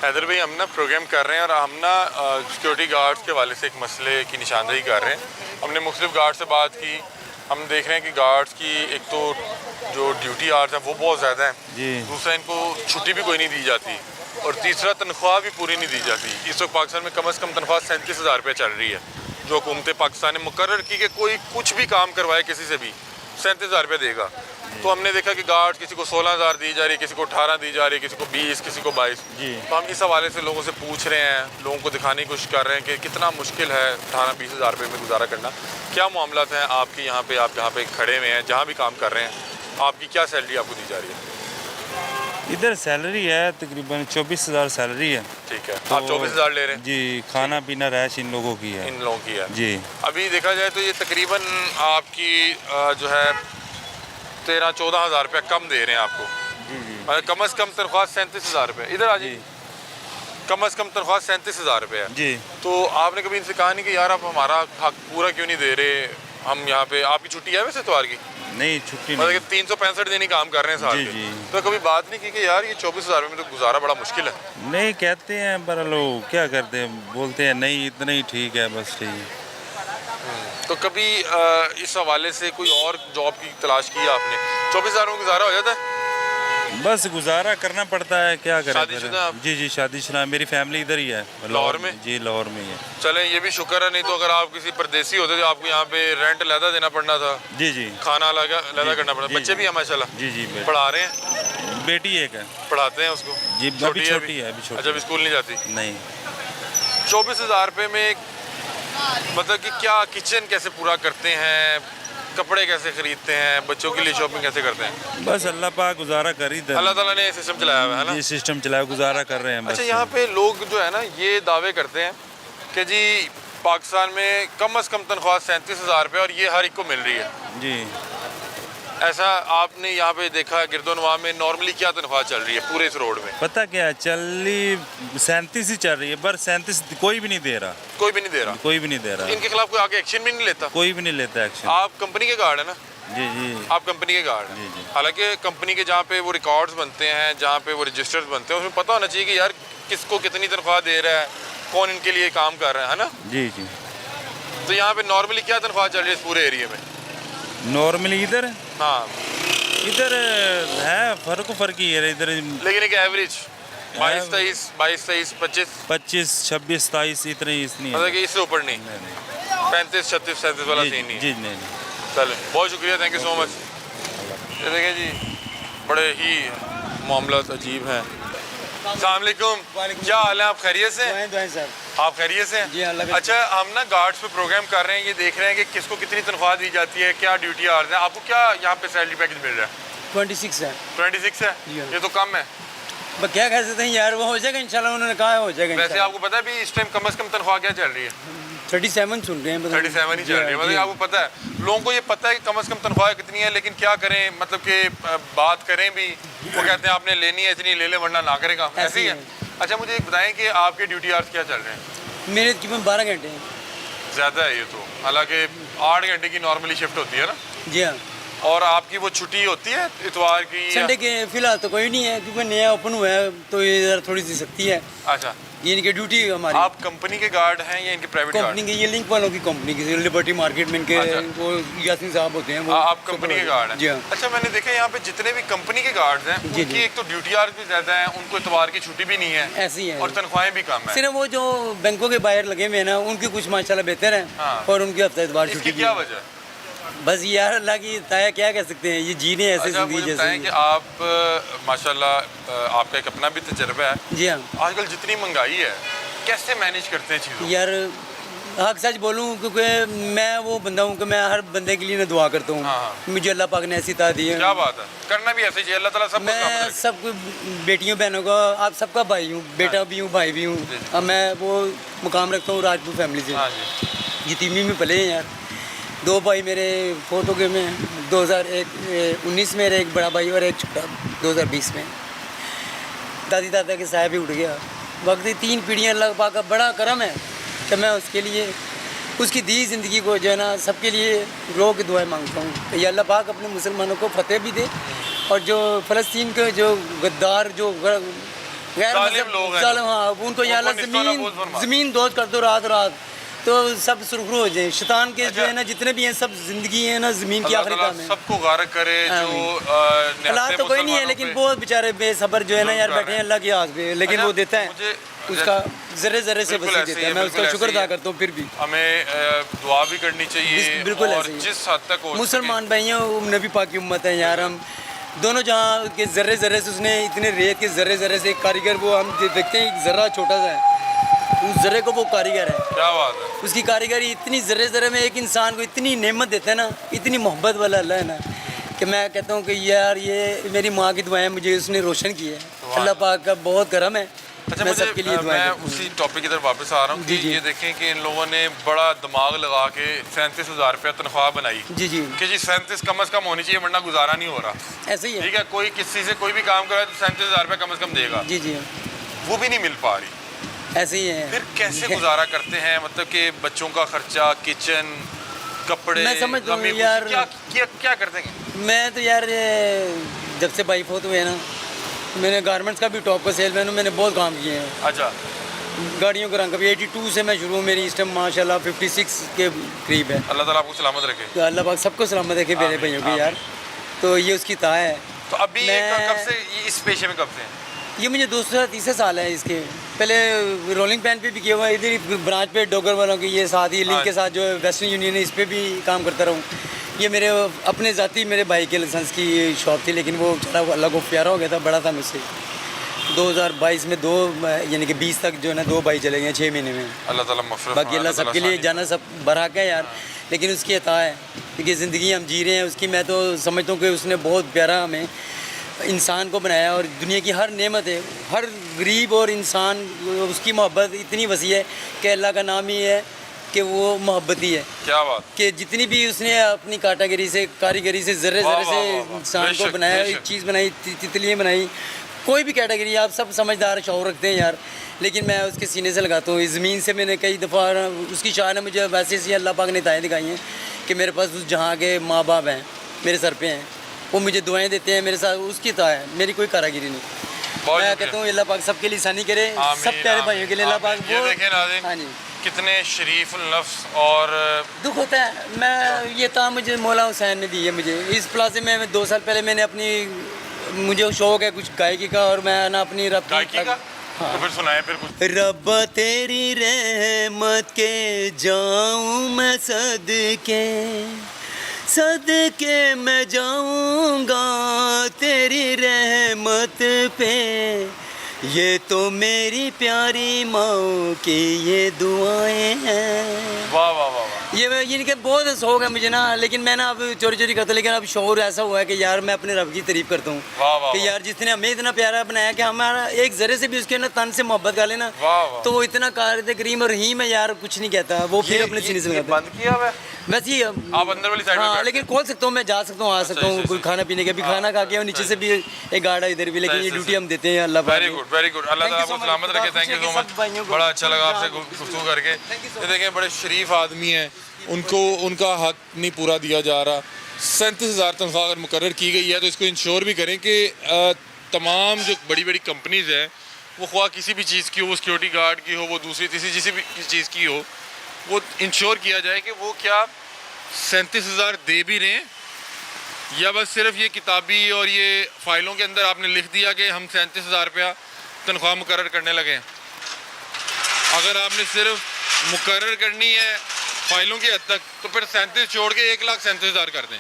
حیدر بھائی ہم نا پروگرام کر رہے ہیں اور ہم نا سیکورٹی گارڈز کے حوالے سے ایک مسئلے کی نشاندہی کر رہے ہیں. ہم نے مختلف گارڈ سے بات کی. ہم دیکھ رہے ہیں کہ گارڈز کی ایک تو جو ڈیوٹی آورز ہیں وہ بہت زیادہ ہیں. دوسرا ان کو چھٹی بھی کوئی نہیں دی جاتی. اور تیسرا تنخواہ بھی پوری نہیں دی جاتی. اس وقت پاکستان میں کم از کم تنخواہ 37,000 روپے چل رہی ہے جو حکومت پاکستان نے مقرر کی کہ کوئی کچھ بھی کام کروائے کسی سے بھی 37,000 روپے دے گا. تو ہم نے دیکھا کہ گارڈ کسی کو 16,000 دی جا رہی ہے, کسی کو 18 دی جا رہی ہے, کسی کو 20, کسی کو 22. تو ہم اس حوالے سے لوگوں سے پوچھ رہے ہیں, لوگوں کو دکھانے کی کوشش کر رہے ہیں کہ کتنا مشکل ہے 18-20,000 روپے میں گزارا کرنا. کیا معاملات ہیں آپ کے یہاں پہ, آپ جہاں پہ کھڑے ہوئے ہیں, جہاں بھی کام کر رہے ہیں, آپ کی کیا سیلری آپ کو دی جا رہی ہے؟ ادھر سیلری ہے تقریباً 24,000 سیلری ہے. ٹھیک ہے, آپ 24,000 لے رہے ہیں. جی, کھانا پینا رہائش ان لوگوں کی ہے. ان لوگوں کی ہے جی. ابھی دیکھا جائے تو یہ تقریباً آپ کی جو ہے 13-14,000 روپے کم دے رہے ہیں آپ کو. کم از کم تنخواہ 37,000 روپے. ادھر آ جائیے. کم از کم تنخواہ 37,000 روپے ہے. جی. تو آپ نے کبھی ان سے کہا نہیں کہ یار آپ ہمارا حق پورا کیوں نہیں دے رہے؟ ہم یہاں پہ, آپ کی چھٹی ہے ویسے اتوار کی؟ نہیں, چھٹی مطلب نہیں. کہ 365 دن ہی کام کر رہے ہیں سال کے. تو کبھی بات نہیں کی کہ یار یہ 24,000 روپے میں تو گزارا بڑا مشکل ہے؟ نہیں, کہتے ہیں پر لوگ کیا کرتے ہیں, بولتے ہیں نہیں اتنا ہی ٹھیک ہے, بس ٹھیک ہے. تو کبھی اس حوالے سے کوئی اور جاب کی تلاش کی آپ نے؟ 24,000 میں گزارا ہو جاتا ہے؟ بس گزارا کرنا پڑتا ہے, کیا کریں. شادی شدہ آپ؟ جی جی, شادی شدہ. میری فیملی ادھر ہی ہے لاہور میں. جی, لاہور میں ہی ہے. چلیں یہ بھی شکر ہے, نہیں تو اگر آپ کسی پردیسی ہوتے تو آپ کو یہاں پہ رینٹ علیحدہ دینا پڑنا تھا. جی جی. کھانا علیحدہ کرنا پڑتا. بچے بھی ہیں ماشاء اللہ؟ جی جی. پڑھا رہے ہیں؟ بیٹی ایک ہے. پڑھاتے ہیں اس کو؟ جی, ابھی چھوٹی ہے. اچھا, ابھی اسکول نہیں جاتی؟ نہیں. 24,000 روپے میں مطلب کہ کیا کچن کیسے پورا کرتے ہیں, کپڑے کیسے خریدتے ہیں, بچوں کے لیے شاپنگ کیسے کرتے ہیں؟ بس اللہ پاک گزارا کر ہی دے. اللہ تعالیٰ نے سسٹم چلایا ہوا ہے نا. یہ سسٹم چلایا, گزارا کر رہے ہیں. اچھا, یہاں پہ لوگ جو ہے نا یہ دعوے کرتے ہیں کہ جی پاکستان میں کم از کم تنخواہ 37,000 روپے اور یہ ہر ایک کو مل رہی ہے. جی. ایسا آپ نے یہاں پہ دیکھا گرد و نواح میں نارملی کیا تنخواہ چل رہی ہے پورے اس روڈ میں؟ پتہ کیا, چلی 37 ہی چل رہی ہے, پر 37 کوئی بھی نہیں دے رہا. کوئی بھی نہیں دے رہا؟ کوئی بھی نہیں دے رہا. ان کے خلاف کوئی آگے ایکشن بھی نہیں لیتا؟ کوئی بھی نہیں لیتا ایکشن. آپ کمپنی کے گارڈ ہیں نا؟ جی جی. آپ کمپنی کے گارڈ ہیں. جی جی. حالانکہ کمپنی کے جہاں پہ وہ ریکارڈز بنتے ہیں, جہاں پہ وہ رجسٹرز بنتے ہیں, اس میں پتہ ہونا چاہیے کہ یار کس کو کتنی تنخواہ دے رہا ہے, کون ان کے لیے کام کر رہا ہے نا. جی جی. تو یہاں پہ نارملی کیا تنخواہ چل رہی ہے اس پورے ایریے میں؟ نارملی ادھر, ہاں ادھر ہے فرق ہی ہے ادھر. لیکن ایک ایوریج 22-23, 22-23, 25, 26, 27 اتنے نہیں ہے. مطلب کہ اس سے اوپر نہیں؟ 35, 36, 37 والا سین نہیں؟ جی نہیں. چلیں, بہت شکریہ, تھینک یو سو مچ. یہ دیکھیں جی, بڑے ہی معاملات عجیب ہیں. السلام علیکم, کیا حال ہے, آپ خیریت سے ہیں؟ آپ خیریت سے ہیں؟ اچھا, ہم نا گارڈز پہ پروگرام کر رہے ہیں, یہ دیکھ رہے ہیں کہ کس کو کتنی تنخواہ دی جاتی ہے, کیا ڈیوٹی آورز ہیں. آپ کو کیا یہاں پہ سیلری پیکج مل رہا ہے؟ 26 ہے. 26 ہے؟ یہ تو کم ہے. کیا کہہ سکتے ہیں یار, وہ ہو جائے گا انشاءاللہ, انہوں نے کہا ہو جائے گا. ویسے آپ کو پتا ہے بھی اس ٹائم کم از کم تنخواہ کیا چل رہی ہے؟ 37 سن رہے ہیں. 37 ہی چل رہی ہے. مطلب آپ کو پتا ہے, لوگوں کو یہ پتا ہے کہ کم از کم تنخواہ کتنی ہے, لیکن کیا کریں, مطلب کہ بات کریں بھی, وہ کہتے ہیں آپ نے لینی ہے اتنی لے لیں ورنہ نہ کرے گا, ایسے ہی ہے. اچھا, مجھے ایک بتائیں کہ آپ کے ڈیوٹی آورز کیا چل رہے ہیں؟ میرے تقریباً 12 گھنٹے ہیں. زیادہ ہے یہ تو, حالانکہ 8 گھنٹے کی نارملی شفٹ ہوتی ہے نا. جی ہاں. اور آپ کی وہ چھٹی ہوتی ہے اتوار کی؟ سنڈے کے فی الحال تو کوئی نہیں ہے, کیونکہ نیا اوپن ہوا ہے تو یہ ذرا تھوڑی سی سختی ہے. اچھا, یہ ان کی ڈیوٹی ہماری. آپ کمپنی کے گارڈ ہیں یا ان کے پرائیویٹ گارڈ؟ کمپنی کے, یہ لنک والوں کی کمپنی کی, لبرٹی مارکیٹ میں ان کے وہ یاسین صاحب ہوتے ہیں. آپ کمپنی کے گارڈ ہیں؟ جی ہاں. اچھا, میں نے دیکھا یہاں پہ جتنے بھی کمپنی کے گارڈز ہیں ان کی ایک تو ڈیوٹی آورز بھی زیادہ ہیں, ان کو اتوار کی چھٹی بھی نہیں ہے, ایسی ہے, اور تنخواہیں بھی کم ہیں. صرف وہ جو بینکوں کے باہر لگے ہوئے ہیں نا, ان کی کچھ ماشاءاللہ بہتر ہیں, اور ان کی ہفتہ اتوار چھٹی. کیا وجہ؟ بس یار اللہ کی تایا, کیا کہہ سکتے ہیں, یہ جینے ایسے زندگی جیسے. بتائیں کہ آپ ماشاءاللہ آپ کا ایک اپنا بھی تجربہ ہے. جی ہاں. آج کل جتنی مہنگائی ہے, کیسے مینیج کرتے ہیں چیزوں؟ یار حق سچ بولوں, کیونکہ میں وہ بندہ ہوں کہ میں ہر بندے کے لیے دعا کرتا ہوں. مجھے اللہ پاک نے ایسی عطا دی ہے. کیا بات ہے, کرنا بھی ایسے چاہیے, اللہ تعالیٰ سب کو. میں سب کو بیٹیوں بہنوں کا, آپ سب کا بھائی ہوں, بیٹا بھی ہوں, بھائی بھی ہوں. اب میں وہ مقام رکھتا ہوں راجپور فیملی سے. یتیمی میں پلے ہیں یار. 2 بھائی میرے فوت ہو گئے میں 2019 میں, ایک بڑا بھائی اور ایک چھوٹا 2020 میں. دادی دادا کے سایہ بھی اٹھ گیا. وقت 3 پیڑھیاں اللہ پاک کا بڑا کرم ہے کہ میں اس کے لیے, اس کی دی زندگی کو جو ہے نا, سب کے لیے رو کے دعائیں مانگتا ہوں کہ یہ اللہ پاک اپنے مسلمانوں کو فتح بھی دے, اور جو فلسطین کے جو غدار جو غیر ظالم لوگ ہیں ظالم، ہاں ان کو یا اللہ زمین دوز کر دو رات رات تو سب سرخرو ہو جائیں. شیطان کے جو ہے نا جتنے بھی ہیں سب زندگی ہے نا زمین کی آخری کام ہے. سب کو غارق کرے جو حالات تو کوئی نہیں ہے لیکن بہت بیچارے بے صبر جو ہے نا یار بیٹھے ہیں اللہ کی آس پہ, لیکن وہ دیتا ہے اس کا ذرے ذرے سے وسیع دیتا ہے. میں اس کا شکر ادا کرتا ہوں. پھر بھی ہمیں دعا بھی کرنی چاہیے بالکل اور ایسے ہی. جس حد تک مسلمان بھائی ہیں نبی پاک کی امت ہے یار. ہم دونوں جہاں کے ذرے ذرے سے اس نے اتنے ریت کے ذرے ذرے سے کاریگر وہ ہم دیکھتے ہیں ایک ذرہ چھوٹا سا ہے اس ذرے کو وہ کاریگر ہے. کیا بات ہے. اس کی کاریگری اتنی ذرے ذرے میں ایک انسان کو اتنی نعمت دیتا ہے نا, اتنی محبت والا اللہ ہے نا کہ میں کہتا ہوں کہ یار یہ میری ماں کی دعائیں مجھے اس نے روشن کی ہے. اللہ پاک کا بہت کرم ہے. اچھا میں سب کے لیے دعائیں میں کرتا ہوں. اسی ٹاپک کی طرف واپس آ رہا ہوں کہ یہ دیکھیں کہ ان لوگوں نے بڑا دماغ لگا کے 37,000 روپیہ تنخواہ بنائی جی جی کہ جی 37 کم از کم ہونی چاہیے ورنہ گزارا نہیں ہو رہا. ایسے ہی ہے. ٹھیک ہے, کوئی کسی سے کوئی بھی کام کرا تو 37,000 روپیہ کم از کم دے گا. جی جی وہ بھی نہیں مل پا رہی. ایسے ہی ہے. پھر کیسے گزارا کرتے ہیں, مطلب کہ بچوں کا خرچہ, کچن, کپڑے, میں سمجھتا ہوں غمی یار کیا کرتے ہیں. میں تو یار جب سے بائی فوت ہوئے نا میں نے گارمنٹس کا بھی ٹاپ کا سیل مین ہوں, میں نے بہت کام کیے ہیں. اچھا گاڑیوں کا رنگ کبھی 82 سے میں شروع ہوں, میری اس ٹائم ماشاء اللہ 56 کے قریب ہے. اللہ تعالیٰ آپ کو سلامت رکھے. تو اللہ پاک سب کو سلامت رکھے میرے بھائیوں کی یار. تو یہ اس کی تا ہے. تو ابھی کب سے اس پیشے میں کب سے ہیں. یہ مجھے 2-3 سال ہے اس کے. پہلے رولنگ پین پہ بھی کیا ہوا ہے, ادھر برانچ پہ ڈوگر والوں کی یہ ساتھ ہی لنک کے ساتھ جو ویسٹرن یونین ہے اس پہ بھی کام کرتا رہا ہوں. یہ میرے اپنے ذاتی میرے بھائی کے لائسنس کی شاپ تھی لیکن وہ اللہ کو پیارا ہو گیا تھا, بڑا تھا مجھ سے. 2022 میں 2 یعنی کہ 20 تک جو ہے نا 2 بھائی چلے گئے 6 مہینے میں. اللہ تعالیٰ مغفرت. باقی اللہ سب کے لیے جانا سب برحق ہے یار, لیکن اس کی عطا ہے کیونکہ زندگی ہم جی رہے ہیں اس کی. میں تو سمجھتا ہوں کہ اس نے بہت پیارا ہمیں انسان کو بنایا اور دنیا کی ہر نعمت ہے, ہر غریب اور انسان اس کی محبت اتنی وسیع ہے کہ اللہ کا نام ہی ہے کہ وہ محبتی ہے. کیا بات. کہ جتنی بھی اس نے اپنی کاٹاگری سے کاریگری سے ذرے ذرے سے انسان کو بنایا, ایک چیز بنائی, تتلیاں بنائی, کوئی بھی کیٹیگری آپ سب سمجھدار شعور رکھتے ہیں یار, لیکن میں اس کے سینے سے لگاتا ہوں. اس زمین سے میں نے کئی دفعہ اس کی شاہ نے مجھے ویسے سے اللہ پاک نے دعائیں دکھائی ہیں کہ میرے پاس اس جہاں کے ماں باپ ہیں میرے سر پہ ہیں, وہ مجھے دعائیں دیتے ہیں, میرے ساتھ اس کی تا ہے, میری کوئی کاراگری نہیں. میں کہتا ہوں اللہ پاک سب کے لیے آسانی کرے, سب پیارے بھائیوں کے لیے اللہ پاک. یہ دیکھیں ناظرین ہاں جی کتنے شریف النفس اور دکھ ہوتا ہے. میں یہ تا مجھے مولا حسین نے دی ہے مجھے اس پلازے میں 2 سال پہلے میں نے اپنی مجھے شوق ہے کچھ گائکی کا اور میں نا اپنی رب گائکی کا تو پھر سنائیں پھر کچھ. رب تیری رحمت کے جاؤں میں صدقے میں جاؤں گا تیری رحمت پہ, یہ تو میری پیاری ماں کی یہ دعائیں ہیں. واہ واہ واہ. یہ ان کے بہت شوق ہے مجھے نا, لیکن میں نا اب چوری کرتا ہوں, لیکن اب شعور ایسا ہوا ہے کہ یار میں اپنے رب کی تعریف کرتا ہوں کہ یار جس نے ہمیں اتنا پیارا بنایا کہ ہمارا ایک ذرے سے بھی اس کے نا تن سے محبت کر لینا تو وہ اتنا قادر کریم اور رحیم ہے یار, کچھ نہیں کہتا. وہ پھر اپنے سینے سے بند کیا ہوا ہے ویسے ہی آپ اندر والی سائڈ ہاں, لیکن کھول سکتا ہوں, میں جا سکتا ہوں, آ سکتا ہوں, کوئی کھانا پینے کا بھی کھانا کھا کے نیچے سے بھی ایک گاڑا ادھر بھی, لیکن یہ ڈیوٹی ہم دیتے ہیں. اللہ ویری گڈ ویری گڈ. اللہ تعالیٰ آپ کو سلامت رکھے. تھینک یو سو مچ, بڑا اچھا لگا آپ سے گفتگو کر کے. یہ دیکھیں بڑے شریف آدمی ہیں, ان کا حق نہیں پورا دیا جا رہا. 37,000 تنخواہ اگر مقرر کی گئی ہے تو اس کو انشور بھی کریں کہ تمام جو بڑی بڑی کمپنیز ہیں وہ خواہ کسی بھی چیز کی ہو, وہ سیکورٹی گارڈ کی ہو, وہ دوسری تیسری کسی بھی چیز کی ہو, وہ انشور کیا جائے کہ وہ کیا 37,000 دے بھی رہے ہیں یا بس صرف یہ کتابی اور یہ فائلوں کے اندر آپ نے لکھ دیا کہ ہم 37,000 روپیہ تنخواہ مقرر کرنے لگے ہیں. اگر آپ نے صرف مقرر کرنی ہے فائلوں کی حد تک تو پھر 37 چھوڑ کے 1,37,000 کر دیں.